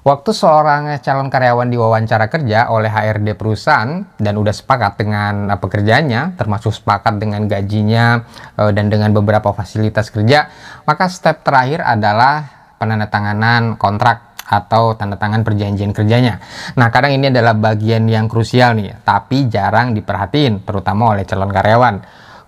Waktu seorang calon karyawan diwawancara kerja oleh HRD perusahaan dan udah sepakat dengan pekerjaannya, termasuk sepakat dengan gajinya dan dengan beberapa fasilitas kerja, maka step terakhir adalah penandatanganan kontrak atau tanda tangan perjanjian kerjanya. Nah, kadang ini adalah bagian yang krusial nih, tapi jarang diperhatiin, terutama oleh calon karyawan.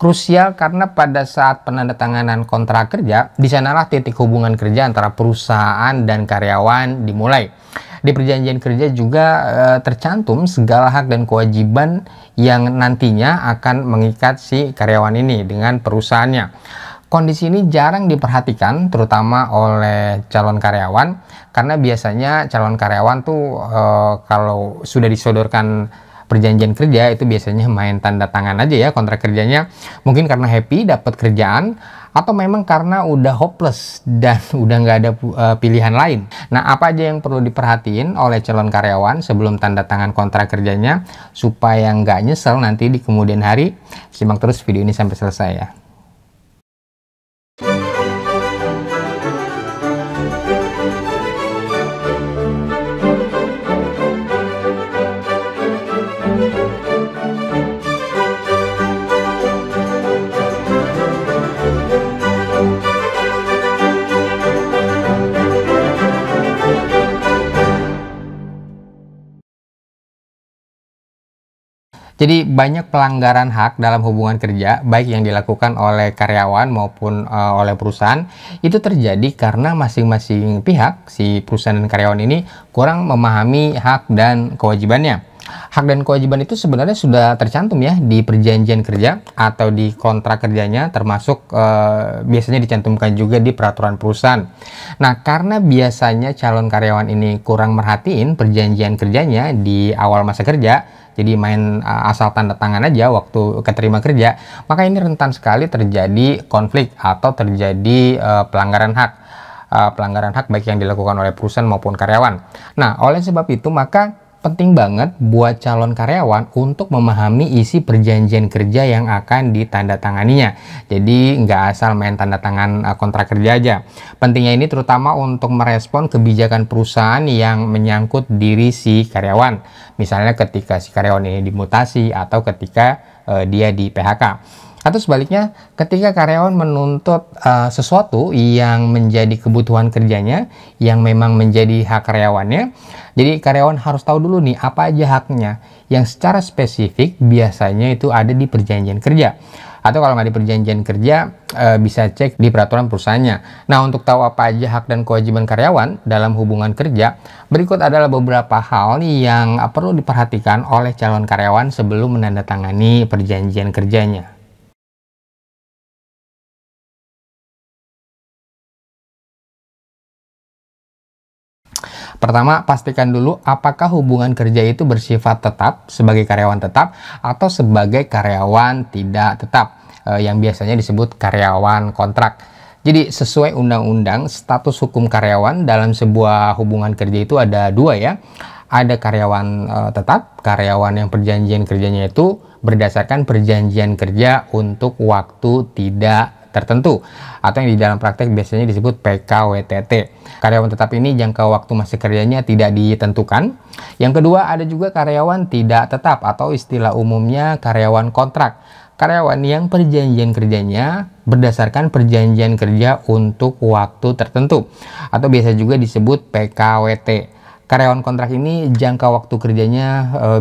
Krusial karena pada saat penandatanganan kontrak kerja, di sanalah titik hubungan kerja antara perusahaan dan karyawan dimulai. Di perjanjian kerja juga tercantum segala hak dan kewajiban yang nantinya akan mengikat si karyawan ini dengan perusahaannya. Kondisi ini jarang diperhatikan terutama oleh calon karyawan karena biasanya calon karyawan tuh kalau sudah disodorkan perjanjian kerja itu biasanya main tanda tangan aja ya kontrak kerjanya, mungkin karena happy dapat kerjaan atau memang karena udah hopeless dan udah nggak ada pilihan lain. Nah, apa aja yang perlu diperhatiin oleh calon karyawan sebelum tanda tangan kontrak kerjanya supaya nggak nyesel nanti di kemudian hari? Simak terus video ini sampai selesai ya. Jadi banyak pelanggaran hak dalam hubungan kerja, baik yang dilakukan oleh karyawan maupun oleh perusahaan, itu terjadi karena masing-masing pihak, si perusahaan dan karyawan ini kurang memahami hak dan kewajibannya. Hak dan kewajiban itu sebenarnya sudah tercantum ya di perjanjian kerja atau di kontrak kerjanya, termasuk biasanya dicantumkan juga di peraturan perusahaan. Nah, karena biasanya calon karyawan ini kurang merhatiin perjanjian kerjanya di awal masa kerja, jadi main asal tanda tangan aja waktu keterima kerja, maka ini rentan sekali terjadi konflik atau terjadi pelanggaran hak. Pelanggaran hak baik yang dilakukan oleh perusahaan maupun karyawan. Nah, oleh sebab itu maka penting banget buat calon karyawan untuk memahami isi perjanjian kerja yang akan ditandatanganinya. Jadi nggak asal main tanda tangan kontrak kerja aja. Pentingnya ini terutama untuk merespon kebijakan perusahaan yang menyangkut diri si karyawan. Misalnya ketika si karyawan ini dimutasi atau ketika dia di PHK. Atau sebaliknya, ketika karyawan menuntut sesuatu yang menjadi kebutuhan kerjanya, yang memang menjadi hak karyawannya, jadi karyawan harus tahu dulu nih apa aja haknya, yang secara spesifik biasanya itu ada di perjanjian kerja. Atau kalau nggak di perjanjian kerja, bisa cek di peraturan perusahaannya. Nah, untuk tahu apa aja hak dan kewajiban karyawan dalam hubungan kerja, berikut adalah beberapa hal yang perlu diperhatikan oleh calon karyawan sebelum menandatangani perjanjian kerjanya. Pertama, pastikan dulu apakah hubungan kerja itu bersifat tetap sebagai karyawan tetap atau sebagai karyawan tidak tetap, yang biasanya disebut karyawan kontrak. Jadi sesuai undang-undang, status hukum karyawan dalam sebuah hubungan kerja itu ada dua ya. Ada karyawan tetap, karyawan yang perjanjian kerjanya itu berdasarkan perjanjian kerja untuk waktu tidak tertentu atau yang di dalam praktek biasanya disebut PKWTT. Karyawan tetap ini jangka waktu masa kerjanya tidak ditentukan. Yang kedua, ada juga karyawan tidak tetap atau istilah umumnya karyawan kontrak. Karyawan yang perjanjian kerjanya berdasarkan perjanjian kerja untuk waktu tertentu atau biasa juga disebut PKWT. Karyawan kontrak ini jangka waktu kerjanya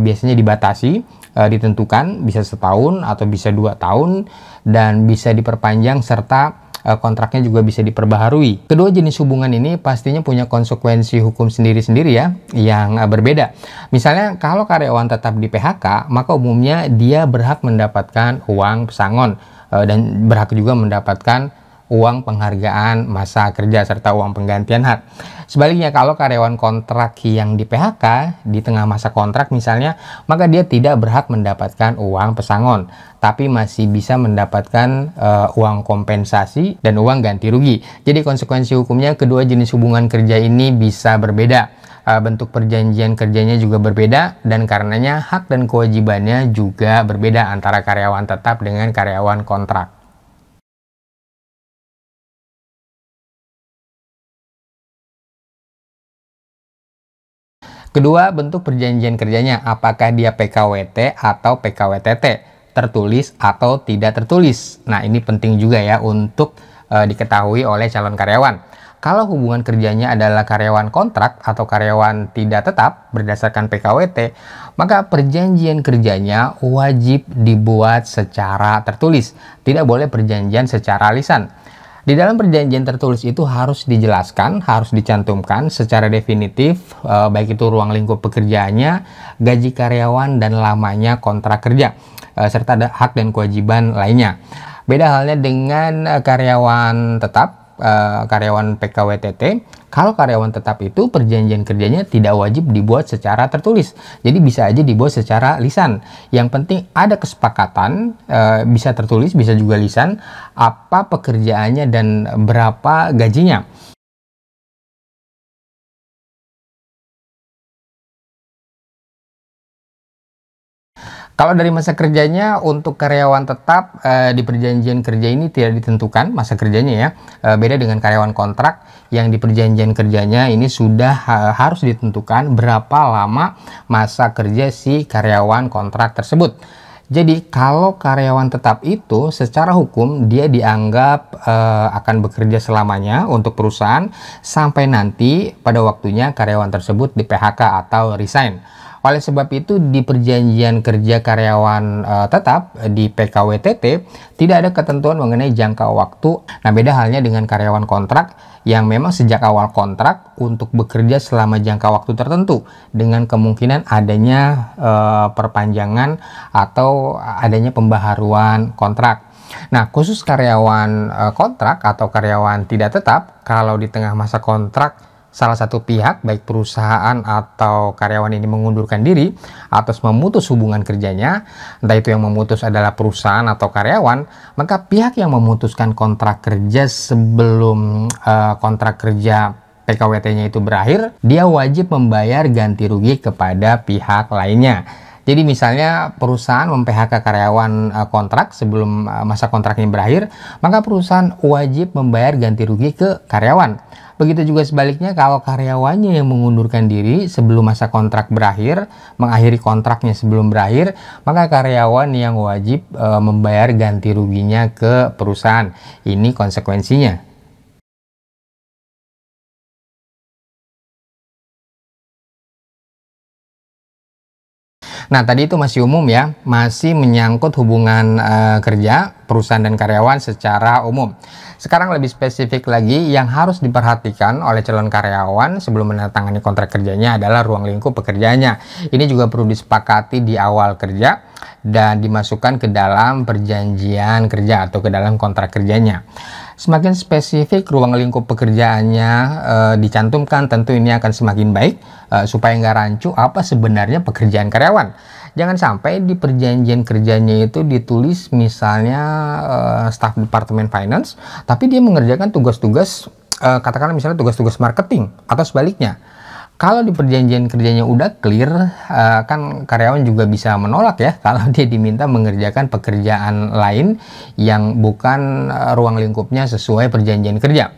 biasanya dibatasi, ditentukan bisa setahun atau bisa 2 tahun dan bisa diperpanjang serta kontraknya juga bisa diperbaharui. Kedua jenis hubungan ini pastinya punya konsekuensi hukum sendiri-sendiri ya yang berbeda. Misalnya kalau karyawan tetap di PHK, maka umumnya dia berhak mendapatkan uang pesangon dan berhak juga mendapatkan uang penghargaan masa kerja serta uang penggantian hak. Sebaliknya kalau karyawan kontrak yang di PHK di tengah masa kontrak misalnya, maka dia tidak berhak mendapatkan uang pesangon, tapi masih bisa mendapatkan uang kompensasi dan uang ganti rugi. Jadi konsekuensi hukumnya kedua jenis hubungan kerja ini bisa berbeda. Bentuk perjanjian kerjanya juga berbeda dan karenanya hak dan kewajibannya juga berbeda antara karyawan tetap dengan karyawan kontrak. Kedua, bentuk perjanjian kerjanya, apakah dia PKWT atau PKWTT, tertulis atau tidak tertulis. Nah, ini penting juga ya untuk diketahui oleh calon karyawan. Kalau hubungan kerjanya adalah karyawan kontrak atau karyawan tidak tetap berdasarkan PKWT, maka perjanjian kerjanya wajib dibuat secara tertulis. Tidak boleh perjanjian secara lisan. Di dalam perjanjian tertulis itu harus dijelaskan, harus dicantumkan secara definitif, baik itu ruang lingkup pekerjaannya, gaji karyawan, dan lamanya kontrak kerja, serta ada hak dan kewajiban lainnya. Beda halnya dengan karyawan tetap, karyawan PKWTT. Kalau karyawan tetap itu perjanjian kerjanya tidak wajib dibuat secara tertulis, jadi bisa aja dibuat secara lisan. Yang penting ada kesepakatan, bisa tertulis bisa juga lisan, apa pekerjaannya dan berapa gajinya. Kalau dari masa kerjanya untuk karyawan tetap, di perjanjian kerja ini tidak ditentukan masa kerjanya ya, beda dengan karyawan kontrak yang di perjanjian kerjanya ini sudah harus ditentukan berapa lama masa kerja si karyawan kontrak tersebut. Jadi kalau karyawan tetap itu secara hukum dia dianggap akan bekerja selamanya untuk perusahaan sampai nanti pada waktunya karyawan tersebut di PHK atau resign. Oleh sebab itu di perjanjian kerja karyawan tetap di PKWTT tidak ada ketentuan mengenai jangka waktu. Nah, beda halnya dengan karyawan kontrak yang memang sejak awal kontrak untuk bekerja selama jangka waktu tertentu dengan kemungkinan adanya perpanjangan atau adanya pembaharuan kontrak. Nah, khusus karyawan kontrak atau karyawan tidak tetap, kalau di tengah masa kontrak salah satu pihak, baik perusahaan atau karyawan ini mengundurkan diri atau memutus hubungan kerjanya, entah itu yang memutus adalah perusahaan atau karyawan, maka pihak yang memutuskan kontrak kerja sebelum kontrak kerja PKWT-nya itu berakhir, dia wajib membayar ganti rugi kepada pihak lainnya. Jadi misalnya perusahaan mem-PHK karyawan kontrak sebelum masa kontraknya berakhir, maka perusahaan wajib membayar ganti rugi ke karyawan. Begitu juga sebaliknya kalau karyawannya yang mengundurkan diri sebelum masa kontrak berakhir, mengakhiri kontraknya sebelum berakhir, maka karyawan yang wajib membayar ganti ruginya ke perusahaan. Ini konsekuensinya. Nah, tadi itu masih umum ya, masih menyangkut hubungan kerja perusahaan dan karyawan secara umum. Sekarang lebih spesifik lagi, yang harus diperhatikan oleh calon karyawan sebelum menandatangani kontrak kerjanya adalah ruang lingkup pekerjaannya. Ini juga perlu disepakati di awal kerja dan dimasukkan ke dalam perjanjian kerja atau ke dalam kontrak kerjanya. Semakin spesifik ruang lingkup pekerjaannya dicantumkan, tentu ini akan semakin baik supaya nggak rancu apa sebenarnya pekerjaan karyawan. Jangan sampai di perjanjian kerjanya itu ditulis misalnya staf departemen finance, tapi dia mengerjakan tugas-tugas katakanlah misalnya tugas-tugas marketing atau sebaliknya. Kalau di perjanjian kerjanya udah clear, kan karyawan juga bisa menolak ya kalau dia diminta mengerjakan pekerjaan lain yang bukan ruang lingkupnya sesuai perjanjian kerja.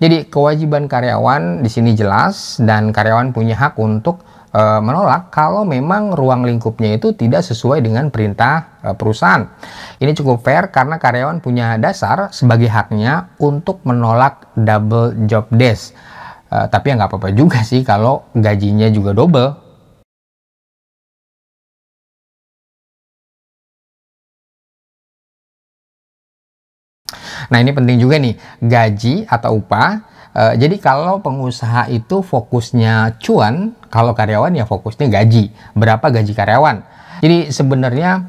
Jadi kewajiban karyawan di sini jelas dan karyawan punya hak untuk menolak kalau memang ruang lingkupnya itu tidak sesuai dengan perintah perusahaan. Ini cukup fair karena karyawan punya dasar sebagai haknya untuk menolak double job desk. Tapi ya nggak apa-apa juga sih kalau gajinya juga double. Nah, ini penting juga nih, gaji atau upah. Jadi kalau pengusaha itu fokusnya cuan, kalau karyawan ya fokusnya gaji. Berapa gaji karyawan? Jadi sebenarnya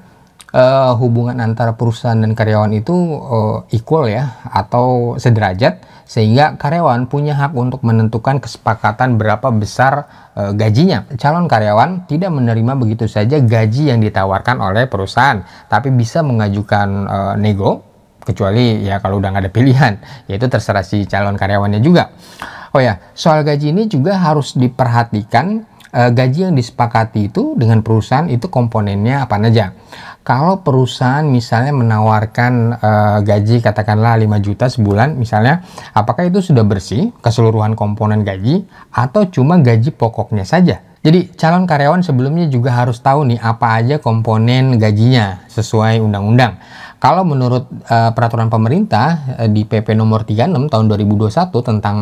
hubungan antara perusahaan dan karyawan itu equal ya, atau sederajat, sehingga karyawan punya hak untuk menentukan kesepakatan berapa besar gajinya. Calon karyawan tidak menerima begitu saja gaji yang ditawarkan oleh perusahaan, tapi bisa mengajukan nego, kecuali ya kalau udah nggak ada pilihan, yaitu terserah si calon karyawannya juga. Oh ya, soal gaji ini juga harus diperhatikan. Gaji yang disepakati itu dengan perusahaan itu komponennya apa aja. Kalau perusahaan misalnya menawarkan gaji katakanlah 5 juta sebulan misalnya, apakah itu sudah bersih keseluruhan komponen gaji atau cuma gaji pokoknya saja? Jadi calon karyawan sebelumnya juga harus tahu nih apa aja komponen gajinya sesuai undang-undang. Kalau menurut peraturan pemerintah di PP nomor 36 tahun 2021 tentang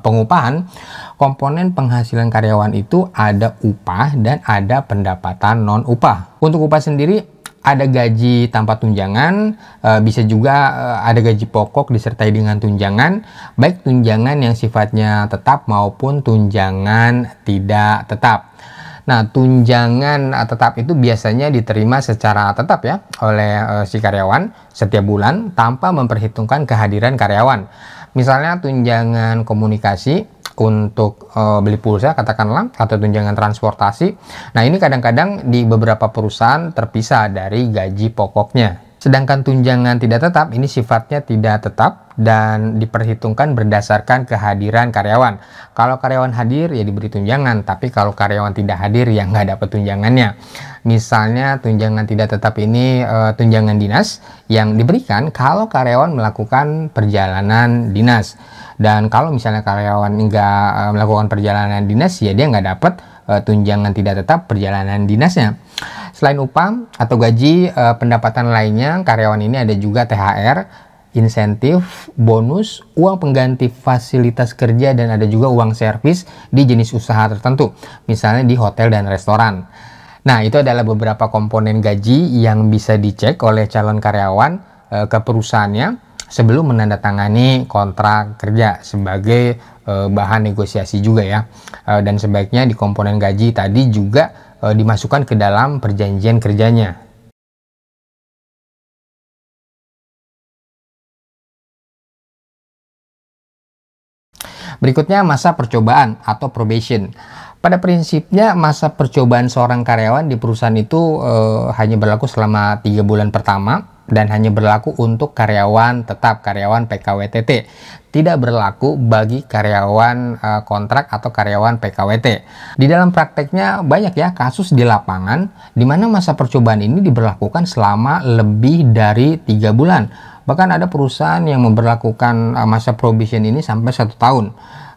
pengupahan, komponen penghasilan karyawan itu ada upah dan ada pendapatan non upah. Untuk upah sendiri ada gaji tanpa tunjangan, bisa juga ada gaji pokok disertai dengan tunjangan, baik tunjangan yang sifatnya tetap maupun tunjangan tidak tetap. Nah, tunjangan tetap itu biasanya diterima secara tetap ya oleh si karyawan setiap bulan tanpa memperhitungkan kehadiran karyawan. Misalnya tunjangan komunikasi untuk beli pulsa katakanlah, atau tunjangan transportasi. Nah, ini kadang-kadang di beberapa perusahaan terpisah dari gaji pokoknya. Sedangkan tunjangan tidak tetap ini sifatnya tidak tetap dan diperhitungkan berdasarkan kehadiran karyawan. Kalau karyawan hadir ya diberi tunjangan, tapi kalau karyawan tidak hadir ya nggak dapat tunjangannya. Misalnya tunjangan tidak tetap ini tunjangan dinas yang diberikan kalau karyawan melakukan perjalanan dinas. Dan kalau misalnya karyawan nggak melakukan perjalanan dinas ya dia nggak dapat tunjangan tidak tetap perjalanan dinasnya. Selain upah atau gaji, pendapatan lainnya karyawan ini ada juga THR, insentif, bonus, uang pengganti fasilitas kerja, dan ada juga uang servis di jenis usaha tertentu, misalnya di hotel dan restoran. Nah, itu adalah beberapa komponen gaji yang bisa dicek oleh calon karyawan ke perusahaannya sebelum menandatangani kontrak kerja sebagai bahan negosiasi juga ya. Dan sebaiknya di komponen gaji tadi juga dimasukkan ke dalam perjanjian kerjanya. Berikutnya masa percobaan atau probation. Pada prinsipnya masa percobaan seorang karyawan di perusahaan itu hanya berlaku selama 3 bulan pertama dan hanya berlaku untuk karyawan tetap, karyawan PKWTT. Tidak berlaku bagi karyawan kontrak atau karyawan PKWT. Di dalam prakteknya banyak ya kasus di lapangan di mana masa percobaan ini diberlakukan selama lebih dari 3 bulan. Bahkan ada perusahaan yang memberlakukan masa probation ini sampai 1 tahun.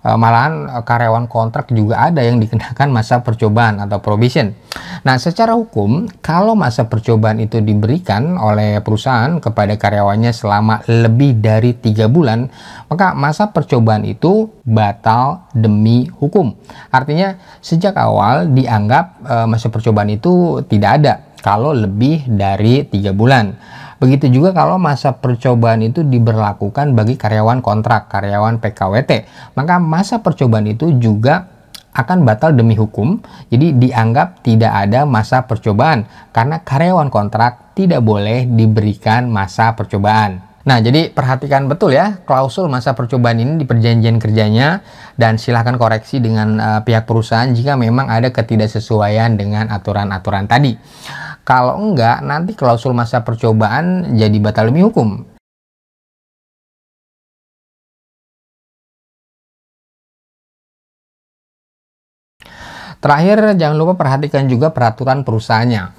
Malahan karyawan kontrak juga ada yang dikenakan masa percobaan atau probation. Nah, secara hukum, kalau masa percobaan itu diberikan oleh perusahaan kepada karyawannya selama lebih dari 3 bulan, maka masa percobaan itu batal demi hukum. Artinya, sejak awal dianggap masa percobaan itu tidak ada kalau lebih dari 3 bulan. Begitu juga kalau masa percobaan itu diberlakukan bagi karyawan kontrak, karyawan PKWT, maka masa percobaan itu juga akan batal demi hukum. Jadi dianggap tidak ada masa percobaan karena karyawan kontrak tidak boleh diberikan masa percobaan. Nah, jadi perhatikan betul ya klausul masa percobaan ini di perjanjian kerjanya, dan silahkan koreksi dengan pihak perusahaan jika memang ada ketidaksesuaian dengan aturan-aturan tadi. Kalau enggak, nanti klausul masa percobaan jadi batal demi hukum. Terakhir, jangan lupa perhatikan juga peraturan perusahaannya.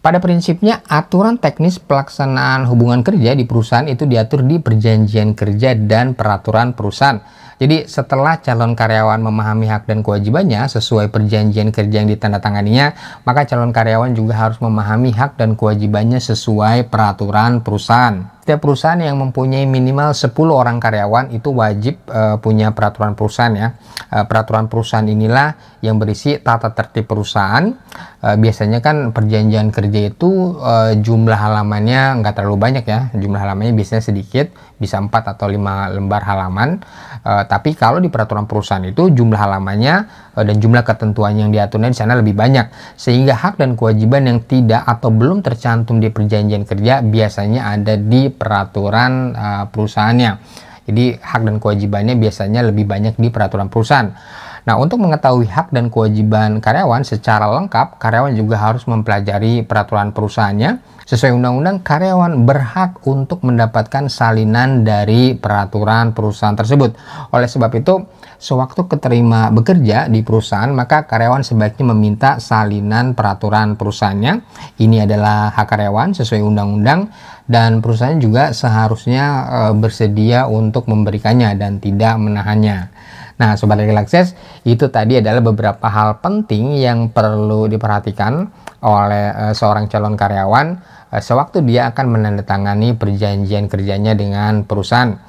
Pada prinsipnya, aturan teknis pelaksanaan hubungan kerja di perusahaan itu diatur di perjanjian kerja dan peraturan perusahaan. Jadi setelah calon karyawan memahami hak dan kewajibannya sesuai perjanjian kerja yang ditandatanganinya, maka calon karyawan juga harus memahami hak dan kewajibannya sesuai peraturan perusahaan. Setiap perusahaan yang mempunyai minimal 10 orang karyawan itu wajib punya peraturan perusahaan ya. Peraturan perusahaan inilah yang berisi tata tertib perusahaan. Biasanya kan perjanjian kerja itu jumlah halamannya nggak terlalu banyak ya. Jumlah halamannya biasanya sedikit, bisa 4 atau 5 lembar halaman. Tapi kalau di peraturan perusahaan itu jumlah halamannya dan jumlah ketentuan yang diaturnya di sana lebih banyak. Sehingga hak dan kewajiban yang tidak atau belum tercantum di perjanjian kerja biasanya ada di peraturan perusahaannya. Jadi hak dan kewajibannya biasanya lebih banyak di peraturan perusahaan. Nah, untuk mengetahui hak dan kewajiban karyawan secara lengkap, karyawan juga harus mempelajari peraturan perusahaannya. Sesuai undang-undang, karyawan berhak untuk mendapatkan salinan dari peraturan perusahaan tersebut. Oleh sebab itu, sewaktu keterima bekerja di perusahaan, maka karyawan sebaiknya meminta salinan peraturan perusahaannya. Ini adalah hak karyawan sesuai undang-undang, dan perusahaan juga seharusnya bersedia untuk memberikannya dan tidak menahannya. Nah, Sobat Legal Access, itu tadi adalah beberapa hal penting yang perlu diperhatikan oleh seorang calon karyawan sewaktu dia akan menandatangani perjanjian kerjanya dengan perusahaan.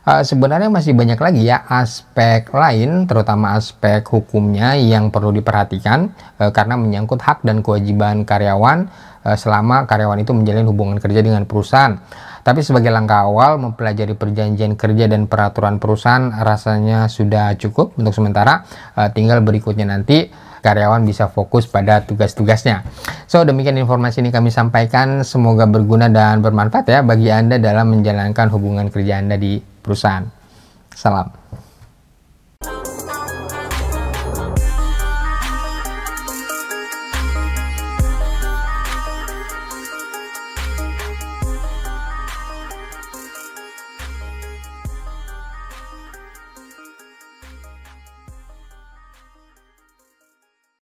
Sebenarnya masih banyak lagi ya aspek lain, terutama aspek hukumnya yang perlu diperhatikan karena menyangkut hak dan kewajiban karyawan selama karyawan itu menjalin hubungan kerja dengan perusahaan. Tapi sebagai langkah awal, mempelajari perjanjian kerja dan peraturan perusahaan rasanya sudah cukup untuk sementara. Tinggal berikutnya nanti karyawan bisa fokus pada tugas-tugasnya. So, demikian informasi ini kami sampaikan. Semoga berguna dan bermanfaat ya bagi Anda dalam menjalankan hubungan kerja Anda di perusahaan. Salam.